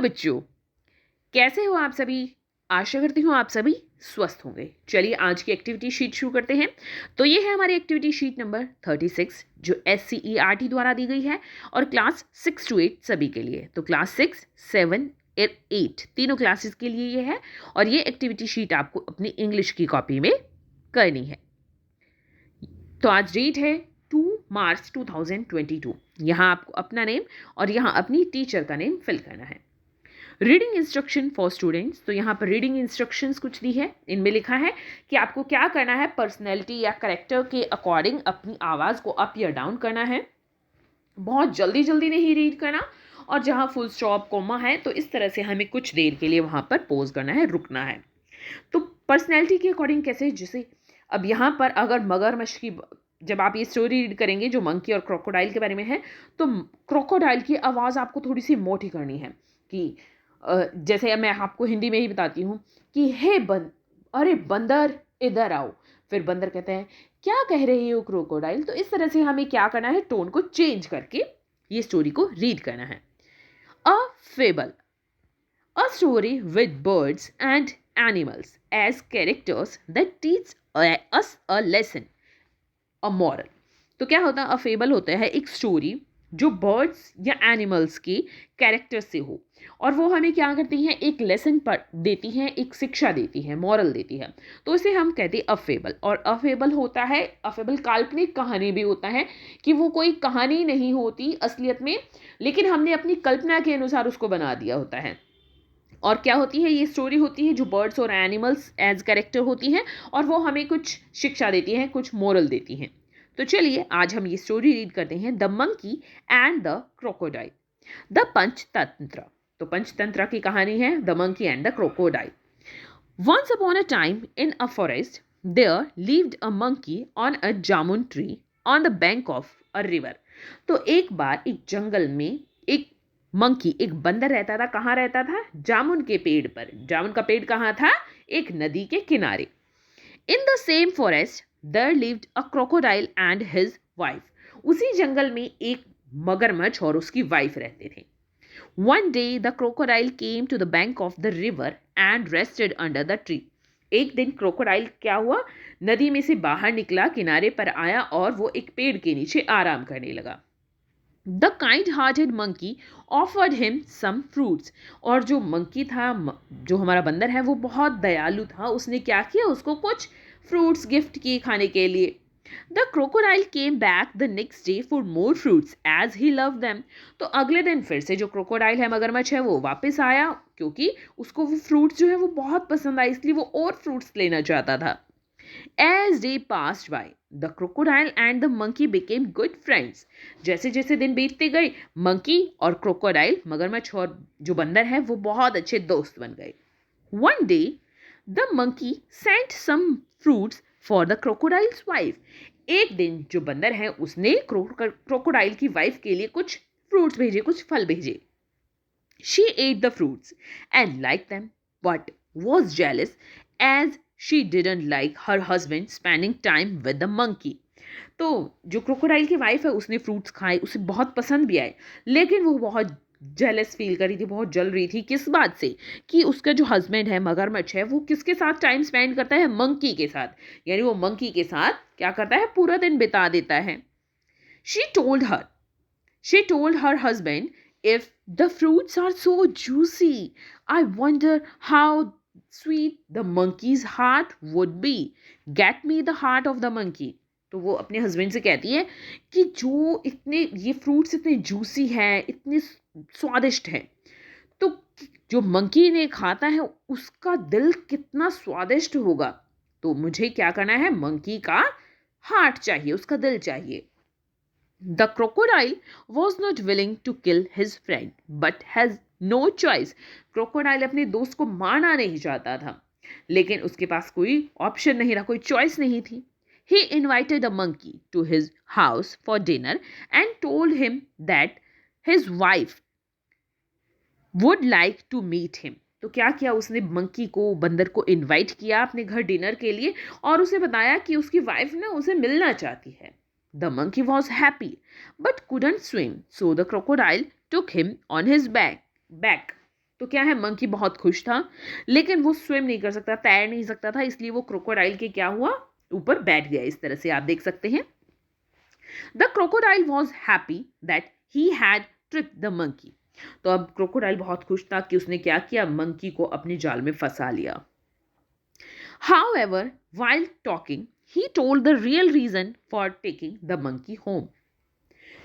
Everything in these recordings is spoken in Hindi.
हेलो बच्चों, कैसे हो आप सभी। आशा करती हूँ आप सभी स्वस्थ होंगे। चलिए आज की एक्टिविटी शीट शुरू करते हैं। तो ये है हमारी एक्टिविटी शीट नंबर 36 जो SCERT द्वारा दी गई है और क्लास 6 to 8 सभी के लिए। तो क्लास 6, 7, 8 तीनों क्लासेस के लिए ये है और ये एक्टिविटी शीट आपको अपनी इंग्लिश की कॉपी में करनी है। तो आज डेट है 2 मार्च 2022। यहाँ आपको अपना नेम और यहाँ अपनी टीचर का नेम फिल करना है। रीडिंग इंस्ट्रक्शन फॉर स्टूडेंट्स, तो यहाँ पर रीडिंग इंस्ट्रक्शंस कुछ दी है। इनमें लिखा है कि आपको क्या करना है, पर्सनैलिटी या करेक्टर के अकॉर्डिंग अपनी आवाज़ को अप या डाउन करना है। बहुत जल्दी जल्दी नहीं रीड करना और जहाँ फुल स्टॉप कोमा है तो इस तरह से हमें कुछ देर के लिए वहाँ पर पोज करना है, रुकना है। तो पर्सनैलिटी के अकॉर्डिंग कैसे, जैसे अब यहाँ पर अगर मगरमच्छ की, जब आप ये स्टोरी रीड करेंगे जो मंकी और क्रोकोडाइल के बारे में है, तो क्रोकोडाइल की आवाज़ आपको थोड़ी सी मोटी करनी है कि जैसे मैं आपको हिंदी में ही बताती हूँ कि अरे बंदर इधर आओ। फिर बंदर कहते हैं क्या कह रही हो क्रोकोडाइल। तो इस तरह से हमें क्या करना है, टोन को चेंज करके ये स्टोरी को रीड करना है। अ fable, a story with birds and animals as characters that teach us a lesson, a moral। तो क्या होता है, अ फेबल होता है एक स्टोरी जो बर्ड्स या एनिमल्स के कैरेक्टर से हो और वो हमें क्या करती हैं, एक लेसन पर देती हैं, एक शिक्षा देती है, मॉरल देती है। तो इसे हम कहते हैं अफेबल। और अफेबल होता है, अफेबल काल्पनिक कहानी भी होता है कि वो कोई कहानी नहीं होती असलियत में, लेकिन हमने अपनी कल्पना के अनुसार उसको बना दिया होता है। और क्या होती है, ये स्टोरी होती है जो बर्ड्स और एनिमल्स एज कैरेक्टर होती हैं और वो हमें कुछ शिक्षा देती हैं, कुछ मोरल देती हैं। तो चलिए आज हम ये स्टोरी रीड करते हैं, the monkey and the crocodile. The Panchatantra, तो पंचतंत्र की कहानी है the monkey and the crocodile. Once upon a time in a forest there lived a monkey on a jamun tree on the bank of a river. तो एक बार एक जंगल में एक मंकी, एक बंदर रहता था। कहाँ रहता था, जामुन के पेड़ पर। जामुन का पेड़ कहाँ था, एक नदी के किनारे। In the same forest there lived a crocodile and his wife. उसी जंगल में एक मगरमच्छ और उसकी वाइफ रहते थे। One day the crocodile came to the bank of the river and rested under the tree. एक दिन क्रोकोडाइल क्या हुआ, नदी में से बाहर निकला, किनारे पर आया और वो एक पेड़ के नीचे आराम करने लगा। The kind hearted monkey offered him some fruits. और जो मंकी था, जो हमारा बंदर है, वो बहुत दयालु था। उसने क्या किया, उसको कुछ फ्रूट्स गिफ्ट किए खाने के लिए। The crocodile came back the next day for more fruits as he love them. तो अगले दिन फिर से जो क्रोकोडाइल है, मगरमच्छ है, वो वापस आया क्योंकि उसको वो फ्रूट्स जो है वो बहुत पसंद आए, इसलिए वो और फ्रूट्स लेना चाहता था। As day passed by, the crocodile and the monkey became good friends। जैसे जैसे दिन बीतते गए, मंकी और क्रोकोडाइल, मगरमच्छ और जो बंदर है, वो बहुत अच्छे दोस्त बन गए। One day, the monkey sent some fruits for the crocodile's wife। एक दिन जो बंदर है उसने क्रोकोडाइल की वाइफ के लिए कुछ फ्रूट्स भेजे, कुछ फल भेजे। She ate the fruits and liked them, but was jealous as she didn't like her husband spending time with the monkey। तो जो क्रोकोडाइल की वाइफ है उसने फ्रूट्स खाए, उसे बहुत पसंद भी आए, लेकिन वो बहुत जेलस फील कर रही थी, बहुत जल रही थी। किस बात से, कि उसका जो हस्बैंड है, मगरमच्छ है, वो किसके साथ टाइम स्पेंड करता है, मंकी के साथ। यानी वो मंकी के साथ क्या करता है, पूरा दिन बिता देता है। She told her She told her husband, if the fruits are so juicy, I wonder how sweet the monkey's heart would be. Get me the heart of the monkey। तो वो अपने हस्बैंड से कहती है कि जो इतने ये फ्रूट्स इतने जूसी हैं, इतने स्वादिष्ट हैं, तो जो मंकी ने खाता है उसका दिल कितना स्वादिष्ट होगा। तो मुझे क्या करना है, मंकी का हार्ट चाहिए, उसका दिल चाहिए। The crocodile was not willing to kill his friend, but has no choice। Crocodile अपने दोस्त को मारना नहीं चाहता था, लेकिन उसके पास कोई ऑप्शन नहीं रहा, कोई चॉइस नहीं थी। He invited a monkey to his house for dinner and told him that his wife would like to meet him। तो क्या किया उसने, मंकी को, बंदर को इनवाइट किया अपने घर डिनर के लिए और उसे बताया कि उसकी वाइफ ना उसे मिलना चाहती है। The monkey was happy but couldn't swim, so the crocodile took him on his back। तो क्या है, मंकी बहुत खुश था, लेकिन वो स्विम नहीं कर सकता, तैर नहीं सकता था, इसलिए वो क्रोकोडाइल के क्या हुआ, ऊपर बैठ गया। इस तरह से आप देख सकते हैं। The crocodile was happy that he had tricked the monkey. तो अब क्रोकोडाइल बहुत खुश था कि उसने क्या किया, मंकी को अपने जाल में फंसा लिया। However, while talking, he told the real reason for taking the monkey home.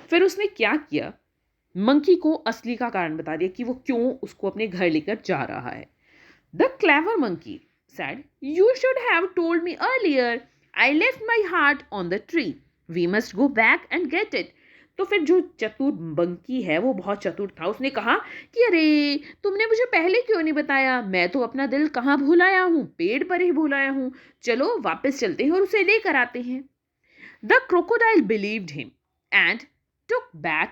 फिर उसने क्या किया, मंकी को असली का कारण बता दिया कि वो क्यों उसको अपने घर लेकर जा रहा है। The clever monkey said, "You should have told me earlier. I left my heart on the tree. We must go back and get it." तो फिर जो चतुर मंकी है, वो बहुत चतुर था, उसने कहा कि अरे तुमने मुझे पहले क्यों नहीं बताया, मैं तो अपना दिल कहाँ भूल आया हूँ, पेड़ पर ही भूल आया हूँ, चलो वापस चलते हैं और उसे लेकर आते हैं। The crocodile believed him and took back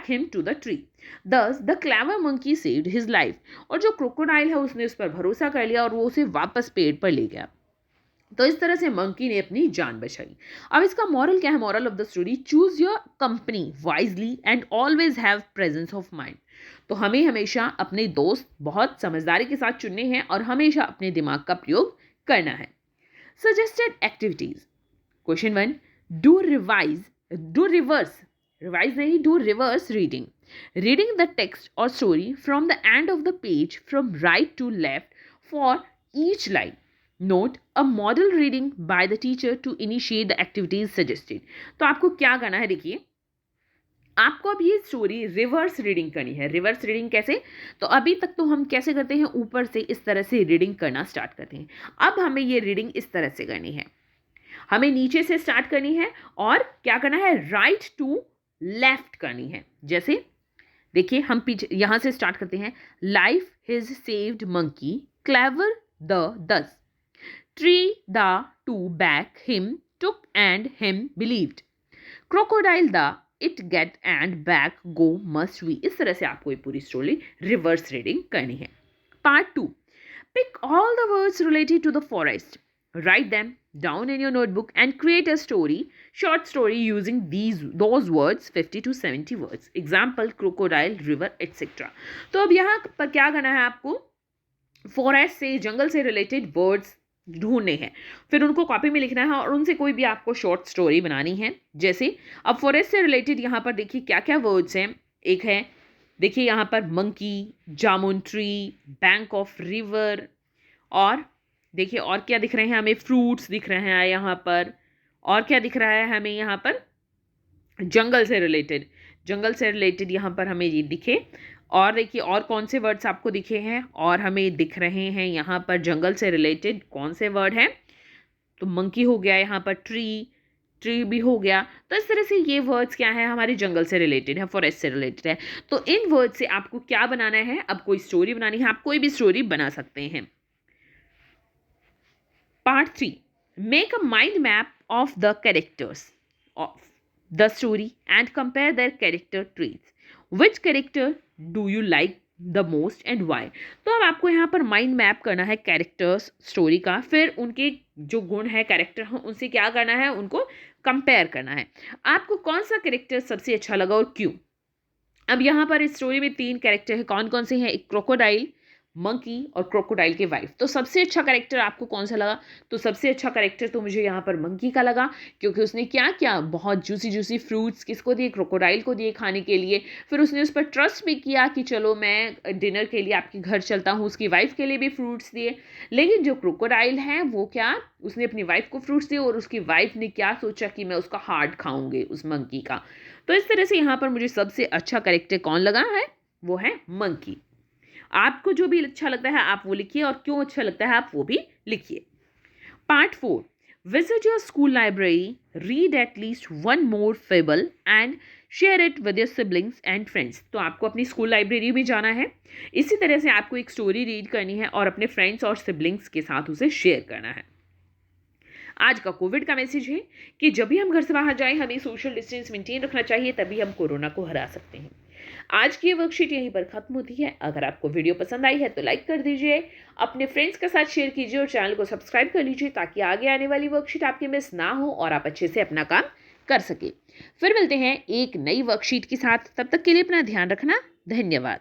him to the tree. Thus, the clever monkey saved his life. और जो क्रोकोडाइल है उसने उस पर भरोसा कर लिया और वो उसे वापस पेड़ पर ले गया। तो इस तरह से मंकी ने अपनी जान बचाई। अब इसका मॉरल क्या है, moral of the story, choose your company wisely and always have presence of mind. तो हमें हमेशा अपने दोस्त बहुत समझदारी के साथ चुनने हैं और हमेशा अपने दिमाग का प्रयोग करना है। Suggested activities. Question 1, do reverse reading. Reading the text or story from the end of the page from right to left for each line. Note a model reading by the teacher to initiate the activities suggested. तो आपको क्या करना है, देखिए आपको अब ये स्टोरी रिवर्स रीडिंग करनी है। रिवर्स रीडिंग कैसे, तो अभी तक तो हम कैसे करते हैं, ऊपर से इस तरह से रीडिंग करना स्टार्ट करते हैं। अब हमें ये रीडिंग इस तरह से करनी है, हमें नीचे से स्टार्ट करनी है और क्या करना है, राइट टू लेफ्ट करनी है। जैसे देखिए हम पीछे यहां से स्टार्ट करते हैं। Life his saved monkey, clever the दस, tree the two back him took and him believed, crocodile the it get and back go must we। इस तरह से आपको ये पूरी स्टोरी रिवर्स रीडिंग करनी है। Part 2, pick all the words related to the forest, write them down in your notebook and create a short story using those words, 50 to 70 words, example crocodile, river, etc। तो अब यहाँ पर क्या करना है, आपको फॉरेस्ट से, जंगल से रिलेटेड वर्ड्स ढूंढने हैं, फिर उनको कॉपी में लिखना है और उनसे कोई भी आपको शॉर्ट स्टोरी बनानी है। जैसे अब फॉरेस्ट से रिलेटेड यहाँ पर देखिए क्या क्या वर्ड्स हैं। एक है, देखिए यहाँ पर monkey, jamun tree, bank of river, और देखिए और क्या दिख रहे हैं हमें, फ्रूट्स दिख रहे हैं यहाँ पर, और क्या दिख रहा है हमें यहाँ पर, जंगल से रिलेटेड यहाँ पर हमें ये दिखे। और देखिए और कौन से वर्ड्स आपको दिखे हैं और हमें दिख रहे हैं यहाँ पर जंगल से रिलेटेड कौन से वर्ड हैं, तो मंकी हो गया, यहाँ पर ट्री भी हो गया। तो इस तरह से ये वर्ड्स क्या है, हमारे जंगल से रिलेटेड है, फॉरेस्ट से रिलेटेड है। तो इन वर्ड से आपको क्या बनाना है, अब कोई स्टोरी बनानी है, आप कोई भी स्टोरी बना सकते हैं। Part 3, make a mind map of the characters of the story and compare their character traits. Which character do you like the most and why. तो अब आपको यहाँ पर माइंड मैप करना है कैरेक्टर्स स्टोरी का, फिर उनके जो गुण है कैरेक्टर हैं उनसे क्या करना है, उनको कंपेयर करना है। आपको कौन सा कैरेक्टर सबसे अच्छा लगा और क्यों। अब यहाँ पर इस स्टोरी में 3 कैरेक्टर है, कौन कौन से हैं, एक क्रोकोडाइल, मंकी और क्रोकोडाइल के वाइफ। तो सबसे अच्छा कैरेक्टर आपको कौन सा लगा, तो सबसे अच्छा कैरेक्टर तो मुझे यहाँ पर मंकी का लगा, क्योंकि उसने क्या किया, बहुत जूसी फ्रूट्स किसको दिए, क्रोकोडाइल को दिए खाने के लिए। फिर उसने उस पर ट्रस्ट भी किया कि चलो मैं डिनर के लिए आपके घर चलता हूँ, उसकी वाइफ के लिए भी फ्रूट्स दिए। लेकिन जो क्रोकोडाइल है वो क्या, उसने अपनी वाइफ को फ्रूट्स दिए और उसकी वाइफ ने क्या सोचा कि मैं उसका हार्ट खाऊंगी उस मंकी का। तो इस तरह से यहाँ पर मुझे सबसे अच्छा कैरेक्टर कौन लगा है, वो है मंकी। आपको जो भी अच्छा लगता है आप वो लिखिए और क्यों अच्छा लगता है आप वो भी लिखिए। Part 4, visit your school library, read at least one more fable and share it with your siblings and friends. तो आपको अपनी स्कूल लाइब्रेरी में जाना है, इसी तरह से आपको एक स्टोरी रीड करनी है और अपने फ्रेंड्स और सिबलिंग्स के साथ उसे शेयर करना है। आज का कोविड का मैसेज है कि जब भी हम घर से बाहर जाएं हमें सोशल डिस्टेंस मेंटेन रखना चाहिए, तभी हम कोरोना को हरा सकते हैं। आज की ये वर्कशीट यहीं पर खत्म होती है। अगर आपको वीडियो पसंद आई है तो लाइक कर दीजिए, अपने फ्रेंड्स के साथ शेयर कीजिए और चैनल को सब्सक्राइब कर लीजिए ताकि आगे आने वाली वर्कशीट आपकी मिस ना हो और आप अच्छे से अपना काम कर सके। फिर मिलते हैं एक नई वर्कशीट के साथ, तब तक के लिए अपना ध्यान रखना। धन्यवाद।